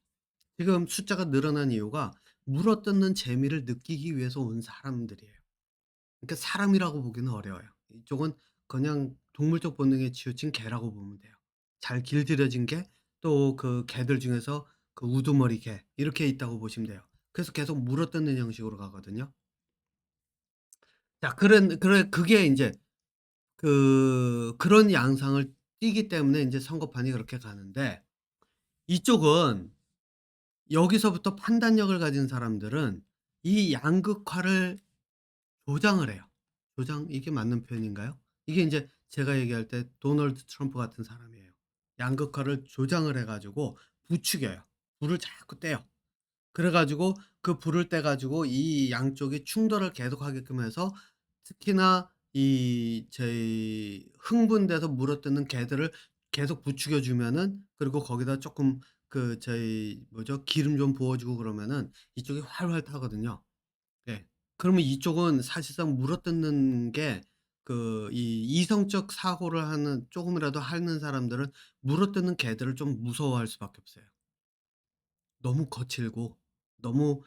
지금 숫자가 늘어난 이유가 물어뜯는 재미를 느끼기 위해서 온 사람들이에요. 그러니까 사람이라고 보기는 어려워요. 이쪽은 그냥 동물적 본능에 치우친 개라고 보면 돼요. 잘 길들여진 개, 또 그 개들 중에서 그 우두머리 개 이렇게 있다고 보시면 돼요. 그래서 계속 물어뜯는 형식으로 가거든요. 자, 그게 인제 그런 양상을 띠기 때문에 인제 선거판이 그렇게 가는데, 이쪽은 여기서부터 판단력을 가진 사람들은 이 양극화를 조장을 해요. 조장, 이게 맞는 표현인가요? 이게 인제 제가 얘기할 때 도널드 트럼프 같은 사람이에요. 양극화를 조장을 해 가지고 부추겨요. 불을 자꾸 떼요. 그래 가지고 그 불을 떼 가지고 이 양쪽이 충돌을 계속하게끔 해서, 특히나 이 저희 흥분돼서 물어뜯는 개들을 계속 부추겨 주면은, 그리고 거기다 쪼끔 그 저희 뭐죠? 기름 좀 부어 주고 그러면은 이쪽이 활활 타거든요. 예. 그러면 이쪽은 사실상 물어뜯는 게, 이 이성적 사고를 하는 쪼금이라도 하는 사람들은 물어뜯는 개들을 좀 무서워할 수밖에 없어요. 너무 거칠고 너무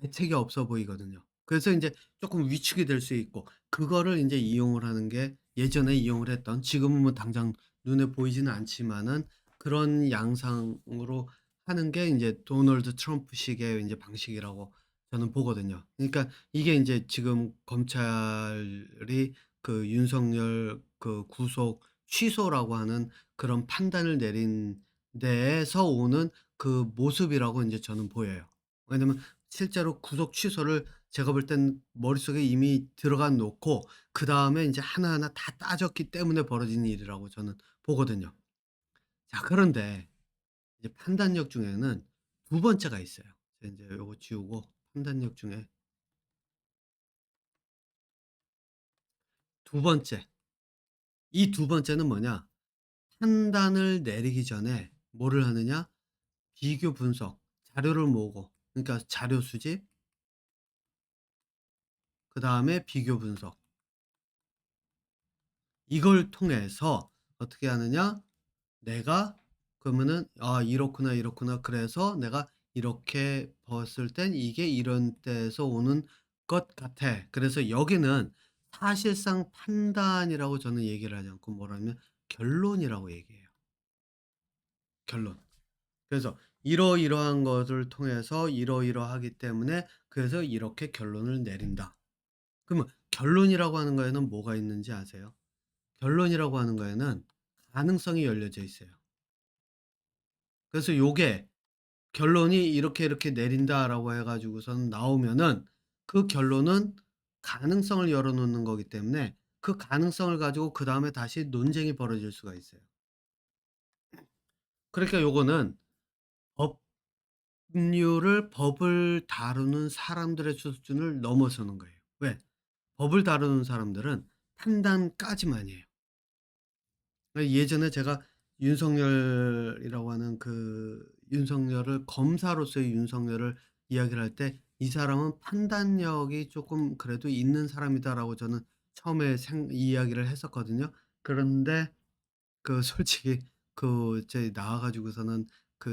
대책이 없어 보이거든요. 그래서 인제 쪼끔 위축이 될 수 있고, 그거를 인제 이용을 하는 게 예전에 이용을 했던, 지금은 뭐 당장 눈에 보이지는 않지만은 그런 양상으로 하는 게 인제 도널드 트럼프식의 인제 방식이라고 저는 보거든요. 그러니까 이게 인제 지금 검찰이 그 윤석열 그 구속 취소라고 하는 그런 판단을 내린 데에서 오는 그 모습이라고 인제 저는 보여요. 왜냐면 실제로 구속 취소를 제가 볼 땐 머릿속에 이미 들어가 놓고 그다음에 인제 하나하나 다 따졌기 때문에 벌어진 일이라고 저는 보거든요. 자, 그런데 이제 판단력 중에는 두 번째가 있어요. 제가 인제 요거 지우고, 판단력 중에 두 번째. 이 두 번째는 뭐냐? 판단을 내리기 전에 뭐를 하느냐? 비교 분석, 자료를 모으고, 그러니까 자료 수집, 그다음에 비교 분석. 이걸 통해서 어떻게 하느냐? 내가 그러면은 '아 이렇구나, 이렇구나. 그래서 내가 이렇게 봤을 땐 이게 이런 때에서 오는 것 같아.' 그래서 여기는 사실상 판단이라고 저는 얘기를 하지 않고 뭐라면 결론이라고 얘기해요. 결론. 그래서 이러이러한 것을 통해서 이러이러하기 때문에 그래서 이렇게 결론을 내린다. 그러면 결론이라고 하는 거에는 뭐가 있는지 아세요? 결론이라고 하는 거에는 가능성이 열려져 있어요. 그래서 요게 결론이 "이렇게 이렇게 내린다."라고 해 가지고선 나오면은, 그 결론은 가능성을 열어 놓는 거기 때문에 그 가능성을 가지고 그다음에 다시 논쟁이 벌어질 수가 있어요. 그러니까 요거는 법을 다루는 사람들의 수준을 넘어서는 거예요. 왜? 법을 다루는 사람들은 판단까지만 해요. 예전에 제가 윤석열이라고 하는 윤석열을, 검사로서의 윤석열을 이야기를 할 때 '이 사람은 판단력이 쪼끔 그래도 있는 사람이다.'라고 저는 처음에 이야기를 했었거든요. 그런데 솔직히 저기 나와 가지고서는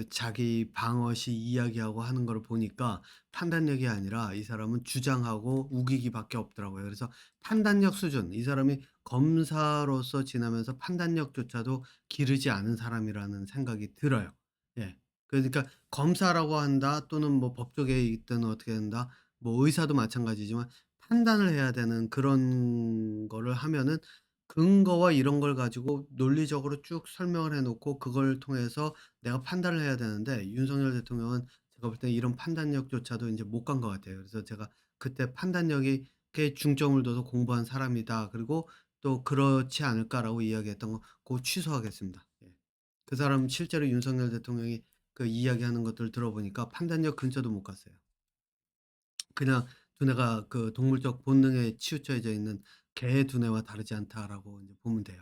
자기 방어시 이야기하고 하는 거를 보니까 판단력이 아니라 이 사람은 주장하고 우기기밖에 없더라고요. 그래서 판단력 수준, 이 사람이 검사로서 지나면서 판단력조차도 기르지 않은 사람이라는 생각이 들어요. 예. 그러니까 검사라고 한다, 또는 뭐 법조계에 있든 어떻게 된다, 뭐 의사도 마찬가지지만 판단을 해야 되는 그런 거를 하면은 근거와 이런 걸 가지고 논리적으로 쭉 설명을 해 놓고 그걸 통해서 내가 판단을 해야 되는데, 윤석열 대통령은 제가 볼 때 이런 판단력조차도 인제 못 간 것 같아요. 그래서 제가 그때 '판단력이 꽤 중점을 둬서 공부한 사람이다.' 그리고 또 '그렇지 않을까.'라고 이야기했던 거 그거 취소하겠습니다. 예. 그 사람 실제로 윤석열 대통령이 이야기하는 것들 들어보니까 판단력 근처도 못 갔어요. 그냥 두뇌가 동물적 본능에 치우쳐져 있는 개의 두뇌와 다르지 않다라고 이제 보면 돼요.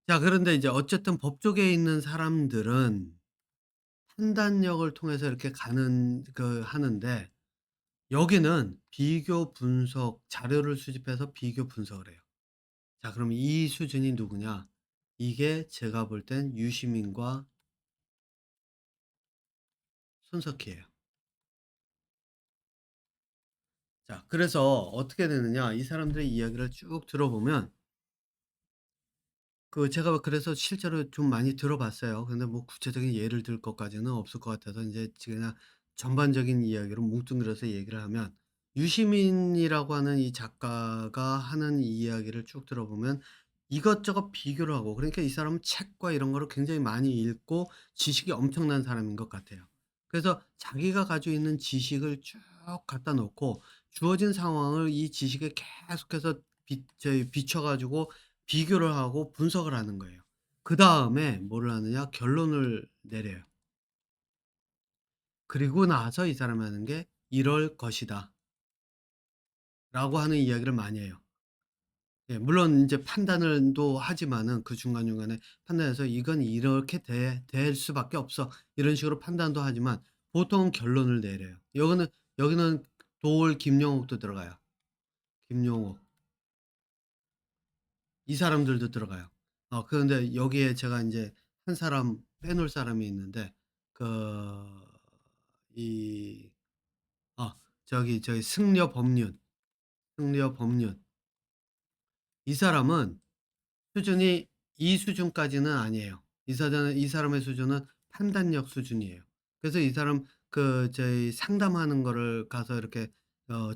자, 그런데 이제 어쨌든 법조계에 있는 사람들은 판단력을 통해서 이렇게 가는 하는데, 여기는 비교 분석, 자료를 수집해서 비교 분석을 해요. 자, 그럼 이 수준이 누구냐? 이게 제가 볼 땐 유시민과 손석희예요. 자, 그래서 어떻게 되느냐, 이 사람들의 이야기를 쭉 들어보면 제가 그래서 실제로 좀 많이 들어 봤어요. 근데 뭐 구체적인 예를 들 것까지는 없을 것 같아서 인제 그냥 전반적인 이야기로 뭉뚱그려서 얘기를 하면, 유시민이라고 하는 이 작가가 하는 이야기를 쭉 들어보면 이것저것 비교를 하고, 그러니까 이 사람은 책과 이런 거를 굉장히 많이 읽고 지식이 엄청난 사람인 것 같아요. 그래서 자기가 가지고 있는 지식을 쭉 갖다 놓고 주어진 상황을 이 지식에 계속해서 비춰 가지고 비교를 하고 분석을 하는 거예요. 그다음에 뭐를 하느냐, 결론을 내려요. 그리고 나서 이 사람이 하는 게 "이럴 것이다."라고 하는 이야기를 많이 해요. 예, 물론 인제 판단을 또 하지만은 그 중간중간에 판단해서 "이건 이렇게 될 수밖에 없어." 이런 식으로 판단도 하지만 보통은 결론을 내려요. 여기는 김용옥도 들어가요. 김용옥. 이 사람들도 들어가요. 그런데 여기에 제가 인제 한 사람 빼놓을 사람이 있는데, 그 이 아 저기 승려법륜. 이 사람은 수준이 이 수준까지는 아니에요. 이 사람의 수준은 판단력 수준이에요. 그래서 이 사람 저희 상담하는 거를 가서 이렇게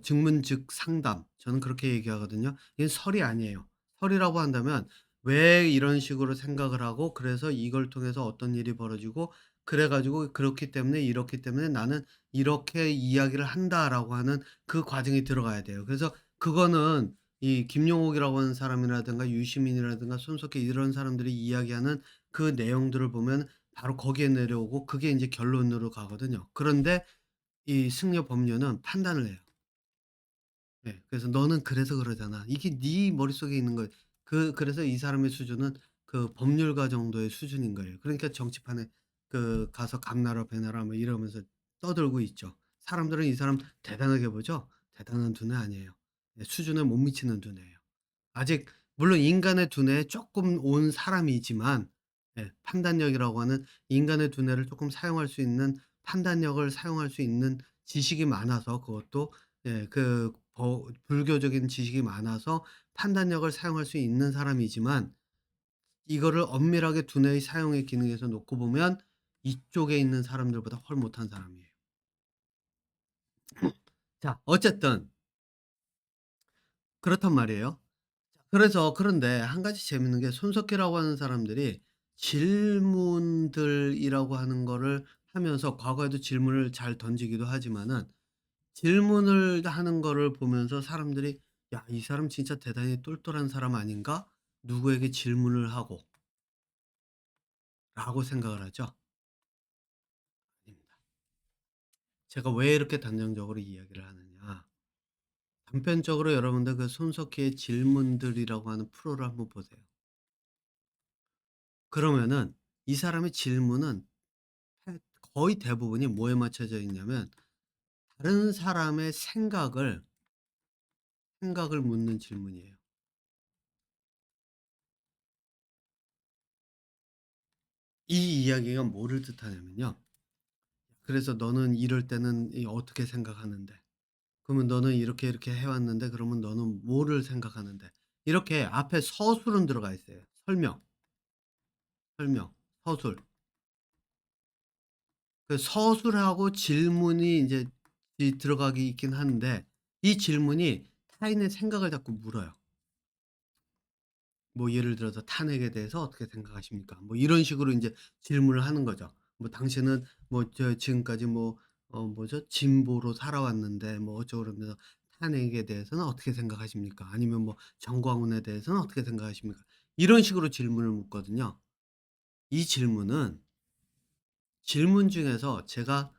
증문즉 상담, 저는 그렇게 얘기하거든요. 이건 설이 아니에요. 설이라고 한다면 왜 이런 식으로 생각을 하고, 그래서 이걸 통해서 어떤 일이 벌어지고, 그래 가지고 그렇기 때문에 이렇기 때문에 나는 이렇게 이야기를 한다라고 하는 그 과정이 들어가야 돼요. 그래서 그거는 이 김용옥이라고 하는 사람이라든가 유시민이라든가 손석희, 이런 사람들이 이야기하는 그 내용들을 보면 바로 거기에 내려오고 그게 인제 결론으로 가거든요. 그런데 이 승려 법률은 판단을 해요. 예. 그래서 "너는 그래서 그러잖아." 이게 네 머릿속에 있는 거예요. 그래서 이 사람의 수준은 법률가 정도의 수준인 거예요. 그러니까 정치판에 가서 감나라 배나라 뭐 이러면서 떠들고 있죠. 사람들은 이 사람 대단하게 보죠. 대단한 두뇌 아니에요. 예, 수준에 못 미치는 두뇌예요. 아직 물론 인간의 두뇌에 쪼끔 온 사람이지만, 예, 판단력이라고 하는 인간의 두뇌를 쪼끔 사용할 수 있는, 판단력을 사용할 수 있는 지식이 많아서, 그것도 예, 불교적인 지식이 많아서 판단력을 사용할 수 있는 사람이지만, 이거를 엄밀하게 두뇌의 사용의 기능에서 놓고 보면 이쪽에 있는 사람들보다 훨 못한 사람이에요. 자, 어쨌든 그렇단 말이에요. 그런데 한 가지 재밌는 게, 손석희라고 하는 사람들이 질문들이라고 하는 거를 하면서 과거에도 질문을 잘 던지기도 하지만은, 질문을 하는 거를 보면서 사람들이 '야, 이 사람 진짜 대단히 똘똘한 사람 아닌가? 누구에게 질문을 하고.'라고 생각을 하죠. 아닙니다. 제가 왜 이렇게 단정적으로 이야기를 하느냐. 단편적으로 여러분들 손석희의 질문들이라고 하는 프로를 한번 보세요. 그러면은 이 사람의 질문은 해 거의 대부분이 뭐에 맞춰져 있냐면, 다른 사람의 생각을 묻는 질문이에요. 이 이야기가 뭐를 뜻하냐면요. "그래서 너는 이럴 때는 어떻게 생각하는데? 그러면 너는 이렇게 이렇게 해 왔는데 그러면 너는 뭐를 생각하는데?" 이렇게 앞에 서술은 들어가 있어요. 설명, 서술. 서술하고 질문이 인제 들어가기 있긴 한데, 이 질문이 타인의 생각을 자꾸 물어요. 뭐 예를 들어서 "탄핵에 대해서 어떻게 생각하십니까?" 뭐 이런 식으로 인제 질문을 하는 거죠. 뭐 "당신은 뭐 지금까지 뭐 뭐죠? 진보로 살아왔는데 뭐 어쩌고 그러면서 탄핵에 대해서는 어떻게 생각하십니까?" 아니면 뭐 "정광훈에 대해서는 어떻게 생각하십니까?" 이런 식으로 질문을 묻거든요. 이 질문 중에서 제가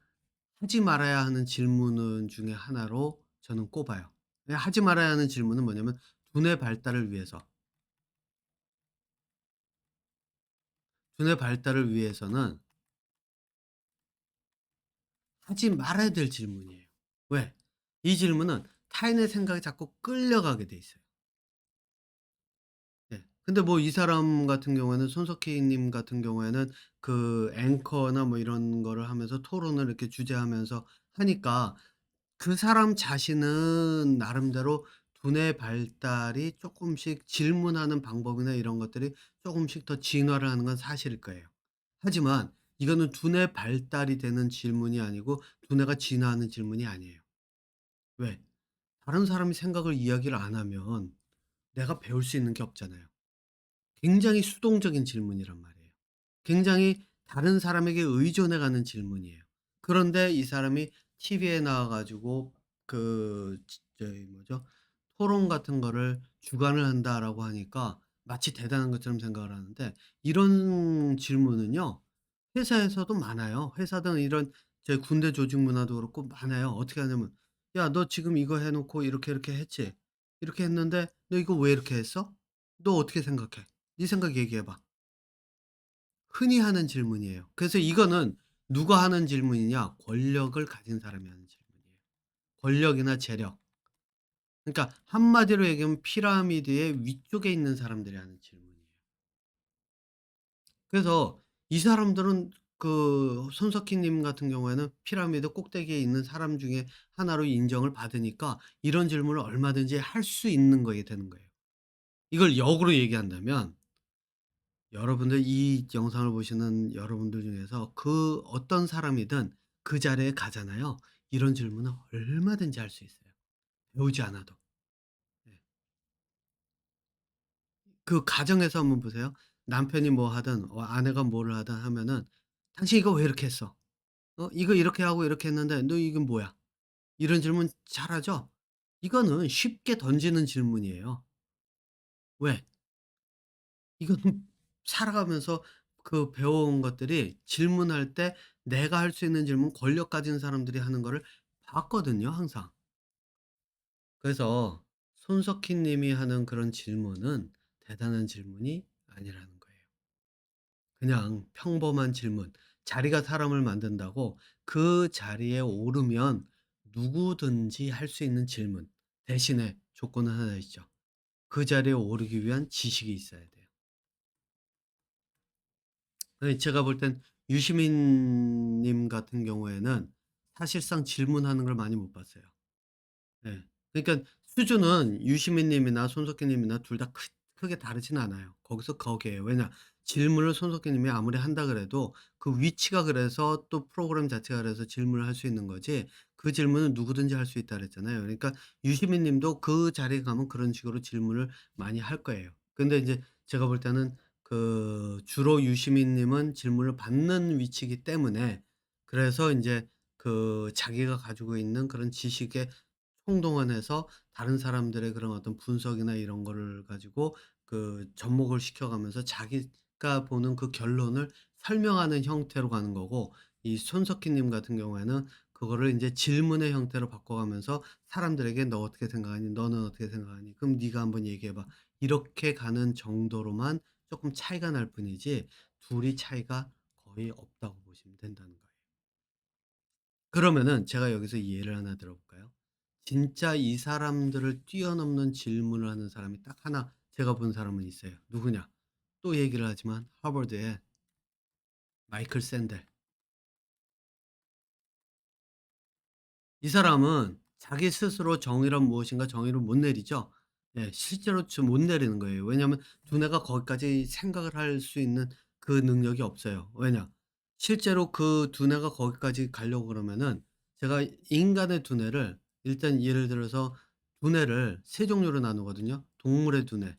하지 말아야 하는 질문 중에 하나로 저는 꼽아요. 하지 말아야 하는 질문은 뭐냐면, 두뇌 발달을 위해서. 두뇌 발달을 위해서는 하지 말아야 될 질문이에요. 왜? 이 질문은 타인의 생각에 자꾸 끌려가게 돼 있어요. 예. 근데 뭐 이 사람 같은 경우에는, 손석희 님 같은 경우에는 앵커나 뭐 이런 거를 하면서 토론을 이렇게 주재하면서 하니까 그 사람 자신은 나름대로 두뇌 발달이 조금씩 질문하는 방법이나 이런 것들이 조금씩 더 진화를 하는 건 사실일 거예요. 하지만 이거는 두뇌 발달이 되는 질문이 아니고 두뇌가 진화하는 질문이 아니에요. 왜? 다른 사람이 생각을 이야기를 안 하면 내가 배울 수 있는 게 없잖아요. 굉장히 수동적인 질문이란 말이에요. 굉장히 다른 사람에게 의존해 가는 질문이에요. 그런데 이 사람이 TV에 나와 가지고 저기 뭐죠? 토론 같은 거를 주관을 한다라고 하니까 마치 대단한 것처럼 생각을 하는데, 이런 질문은요 회사에서도 많아요. 회사든 이런 제 군대 조직 문화도 그렇고 많아요. 어떻게 하냐면 "야 너 지금 이거 해 놓고 이렇게 이렇게 했지? 이렇게 했는데 너 이거 왜 이렇게 했어? 너 어떻게 생각해? 네 생각 얘기해 봐." 흔히 하는 질문이에요. 그래서 이거는 누가 하는 질문이냐? 권력을 가진 사람이 하는 질문이에요. 권력이나 재력. 그러니까 한마디로 얘기하면 피라미드의 위쪽에 있는 사람들이 하는 질문이에요. 그래서 이 사람들은 손석희 님 같은 경우에는 피라미드 꼭대기에 있는 사람 중에 하나로 인정을 받으니까 이런 질문을 얼마든지 할 수 있는 거게 되는 거예요. 이걸 역으로 얘기한다면, 여러분들 이 영상을 보시는 여러분들 중에서 그 어떤 사람이든 그 자리에 가잖아요. 이런 질문은 얼마든지 할 수 있어요, 배우지 않아도. 네. 그 가정에서 한번 보세요. 남편이 뭐 하든 아내가 뭐를 하든 하면은 "당신 이거 왜 이렇게 했어? 이거 이렇게 하고 이렇게 했는데 너 이건 뭐야?" 이런 질문 잘하죠? 이거는 쉽게 던지는 질문이에요. 왜? 이거는 살아가면서 배워온 것들이 질문할 때 내가 할 수 있는 질문, 권력 가진 사람들이 하는 거를 봤거든요 항상. 그래서 손석희 님이 하는 그런 질문은 대단한 질문이 아니라는 거예요. 그냥 평범한 질문. 자리가 사람을 만든다고 그 자리에 오르면 누구든지 할 수 있는 질문. 대신에 조건은 하나 있죠. 그 자리에 오르기 위한 지식이 있어야 돼요. 제가 볼 땐 유시민 님 같은 경우에는 사실상 질문하는 걸 많이 못 봤어요. 네. 그러니까 수준은 유시민 님이나 손석희 님이나 둘 다 크게 다르진 않아요. 거기서 거기에요. 왜냐, 질문을 손석희 님이 아무리 한다 그래도 그 위치가, 그래서 또 프로그램 자체가 그래서 질문을 할 수 있는 거지, 그 질문은 누구든지 할 수 있다 그랬잖아요. 그러니까 유시민 님도 그 자리에 가면 그런 식으로 질문을 많이 할 거예요. 근데 이제 제가 볼 때는 주로 유시민 님은 질문을 받는 위치이기 때문에, 그래서 인제 자기가 가지고 있는 그런 지식의 총동원해서 다른 사람들의 그런 어떤 분석이나 이런 거를 가지고 접목을 시켜 가면서 자기가 보는 그 결론을 설명하는 형태로 가는 거고, 이 손석희 님 같은 경우에는 그거를 인제 질문의 형태로 바꿔 가면서 사람들에게 "너 어떻게 생각하니? 너는 어떻게 생각하니? 그럼 네가 한번 얘기해 봐." 이렇게 가는 정도로만 쪼끔 차이가 날 뿐이지 둘이 차이가 거의 없다고 보시면 된다는 거예요. 그러면은 제가 여기서 예를 하나 들어 볼까요? 진짜 이 사람들을 뛰어넘는 질문을 하는 사람이 딱 하나 제가 본 사람은 있어요. 누구냐? 또 얘기를 하지만 하버드의 마이클 샌델. 이 사람은 자기 스스로 정의란 무엇인가 정의를 못 내리죠. 예. 실제로 좀 못 내리는 거예요. 왜냐하면 두뇌가 거기까지 생각을 할 수 있는 그 능력이 없어요. 왜냐? 실제로 그 두뇌가 거기까지 가려고 그러면은, 제가 인간의 두뇌를 일단 예를 들어서 두뇌를 세 종류로 나누거든요. 동물의 두뇌,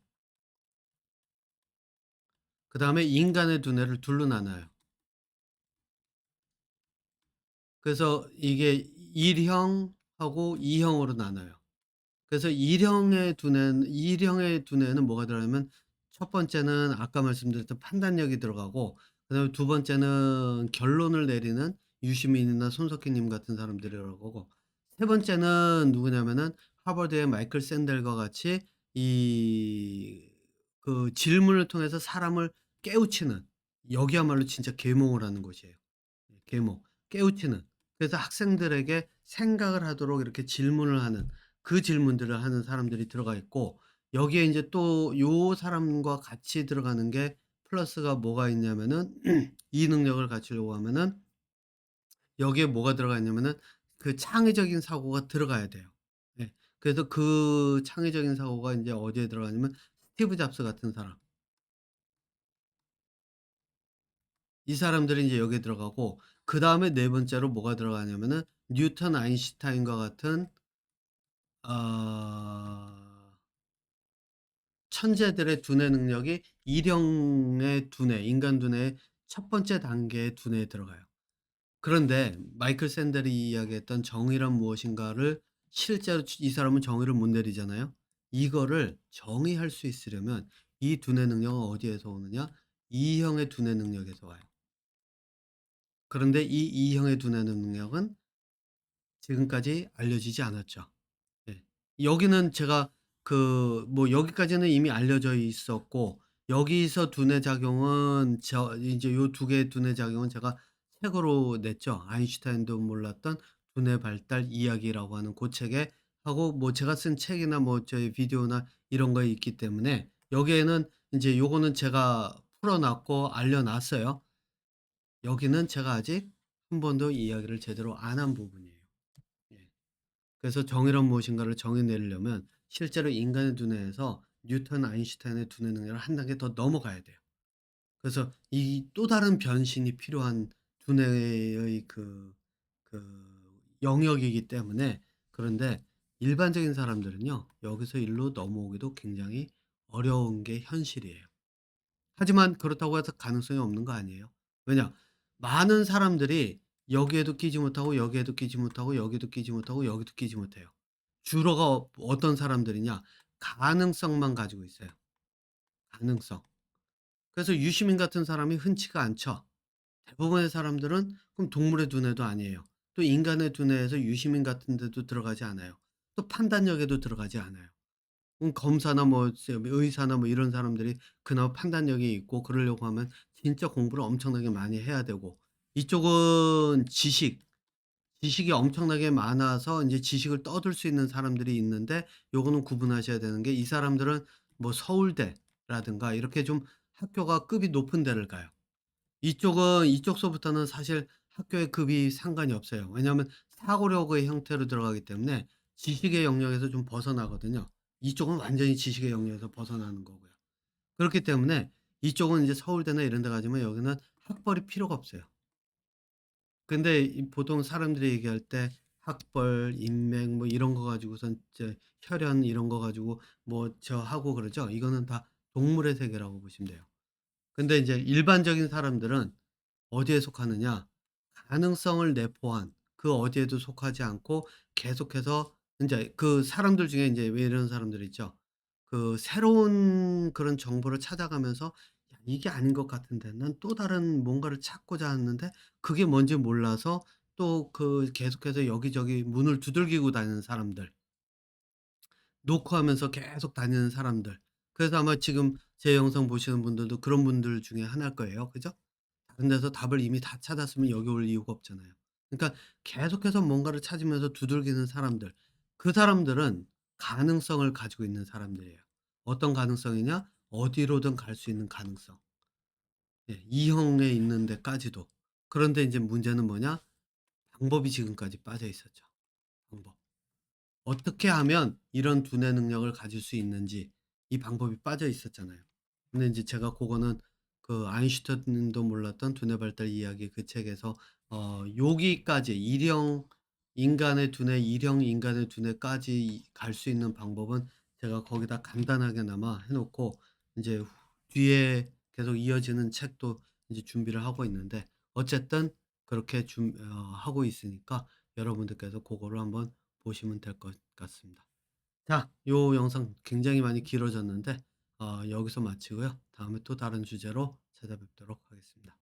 그다음에 인간의 두뇌를 둘로 나눠요. 그래서 이게 1 형하고 2 형으로 나눠요. 그래서 1 형의 두뇌는 뭐가 들어가냐면, 첫 번째는 아까 말씀드렸던 판단력이 들어가고, 그다음에 두 번째는 결론을 내리는 유시민이나 손석희 님 같은 사람들이 들어가고, 세 번째는 누구냐면은 하버드의 마이클 샌델과 같이 이 질문을 통해서 사람을 깨우치는, 여기야말로 진짜 계몽을 하는 곳이에요. 계몽. 깨우치는. 그래서 학생들에게 생각을 하도록 이렇게 질문을 하는, 그 질문들을 하는 사람들이 들어가 있고, 여기에 인제 또 요 사람과 같이 들어가는 게 플러스가 뭐가 있냐면은 이 능력을 갖추려고 하면은 여기에 뭐가 들어가 있냐면은 그 창의적인 사고가 들어가야 돼요. 예. 그래서 그 창의적인 사고가 인제 어디에 들어가냐면 스티브 잡스 같은 사람. 이 사람들이 인제 여기에 들어가고, 그다음에 네 번째로 뭐가 들어가냐면은 뉴턴, 아인슈타인과 같은 어 천재들의 두뇌 능력이 일형의 두뇌, 인간 두뇌의 첫 번째 단계의 두뇌에 들어가요. 그런데 마이클 샌델이 이야기했던 정의란 무엇인가를 실제로 이 사람은 정의를 못 내리잖아요. 이거를 정의할 수 있으려면 이 두뇌 능력은 어디에서 오느냐? E형의 두뇌 능력에서 와요. 그런데 이 E형의 두뇌 능력은 지금까지 알려지지 않았죠. 예. 여기는 제가 뭐 여기까지는 이미 알려져 있었고, 여기서 두뇌 작용은 이제 요 두 개의 두뇌 작용은 제가 책으로 냈죠. 아인슈타인도 몰랐던 두뇌 발달 이야기라고 하는 고 책에 하고, 뭐 제가 쓴 책이나 뭐 저희 비디오나 이런 거에 있기 때문에 여기에는 인제 요거는 제가 풀어 놨고 알려 놨어요. 여기는 제가 아직 한 번도 이야기를 제대로 안 한 부분이에요. 예. 그래서 정의란 무엇인가를 정의 내리려면 실제로 인간의 두뇌에서 뉴턴, 아인슈타인의 두뇌 능력을 한 단계 더 넘어가야 돼요. 그래서 이 또 다른 변신이 필요한 두뇌의 영역이기 때문에. 그런데 일반적인 사람들은요, 여기서 일로 넘어오기도 굉장히 어려운 게 현실이에요. 하지만 그렇다고 해서 가능성이 없는 거 아니에요. 왜냐? 많은 사람들이 여기에도 끼지 못하고 여기에도 끼지 못하고 여기도 끼지 못하고 여기도 끼지 못해요. 주로가 어떤 사람들이냐? 가능성만 가지고 있어요. 가능성. 그래서 유시민 같은 사람이 흔치가 않죠. 대부분의 사람들은 그럼 동물의 두뇌도 아니에요. 또 인간의 두뇌에서 유시민 같은 데도 들어가지 않아요. 또 판단력에도 들어가지 않아요. 검사나 뭐 의사나 뭐 이런 사람들이 그나마 판단력이 있고 그러려고 하면 진짜 공부를 엄청나게 많이 해야 되고, 이쪽은 지식이 엄청나게 많아서 인제 지식을 떠들 수 있는 사람들이 있는데, 요거는 구분하셔야 되는 게, 이 사람들은 뭐 서울대라든가 이렇게 좀 학교가 급이 높은 데를 가요. 이쪽은 이쪽서부터는 사실 학교의 급이 상관이 없어요. 왜냐하면 사고력의 형태로 들어가기 때문에 지식의 영역에서 좀 벗어나거든요. 이쪽은 완전히 지식의 영역에서 벗어나는 거고요. 그렇기 때문에 이쪽은 이제 서울대나 이런 데 가지만 여기는 학벌이 필요가 없어요. 근데 이 보통 사람들이 얘기할 때 학벌, 인맥 뭐 이런 거 가지고선 이제 혈연 이런 거 가지고 뭐 하고 그러죠. 이거는 다 동물의 세계라고 보시면 돼요. 근데 이제 일반적인 사람들은 어디에 속하느냐? 가능성을 내포한 그 어디에도 속하지 않고 계속해서 인제 그 사람들 중에 인제 왜 이런 사람들 있죠. 그 새로운 그런 정보를 찾아가면서 '야 이게 아닌 것 같은데. 난 또 다른 뭔가를 찾고자 하는데 그게 뭔지 몰라서 또 계속해서 여기저기 문을 두들기고 다니는 사람들. 노크하면서 계속 다니는 사람들.' 그래서 아마 지금 제 영상 보시는 분들도 그런 분들 중에 하나일 거예요. 그죠? 다른 데서 답을 이미 다 찾았으면 여기 올 이유가 없잖아요. 그러니까 계속해서 뭔가를 찾으면서 두들기는 사람들. 그 사람들은 가능성을 가지고 있는 사람들이에요. 어떤 가능성이냐? 어디로든 갈 수 있는 가능성. 예, 이형에 있는 데까지도. 그런데 인제 문제는 뭐냐? 방법이 지금까지 빠져 있었죠. 방법. 어떻게 하면 이런 두뇌 능력을 가질 수 있는지 이 방법이 빠져 있었잖아요. 근데 인제 제가 고거는 그 아인슈타인도 몰랐던 두뇌 발달 이야기 그 책에서 여기까지 일형 인간의 두뇌, 일형 인간의 두뇌까지 갈 수 있는 방법은 제가 거기다 간단하게나마 해 놓고 인제 뒤에 계속 이어지는 책도 이제 준비를 하고 있는데, 어쨌든 그렇게 하고 있으니까 여러분들께서 고거를 한번 보시면 될 것 같습니다. 자, 요 영상 굉장히 많이 길어졌는데 여기서 마치고요. 다음에 또 다른 주제로 찾아뵙도록 하겠습니다.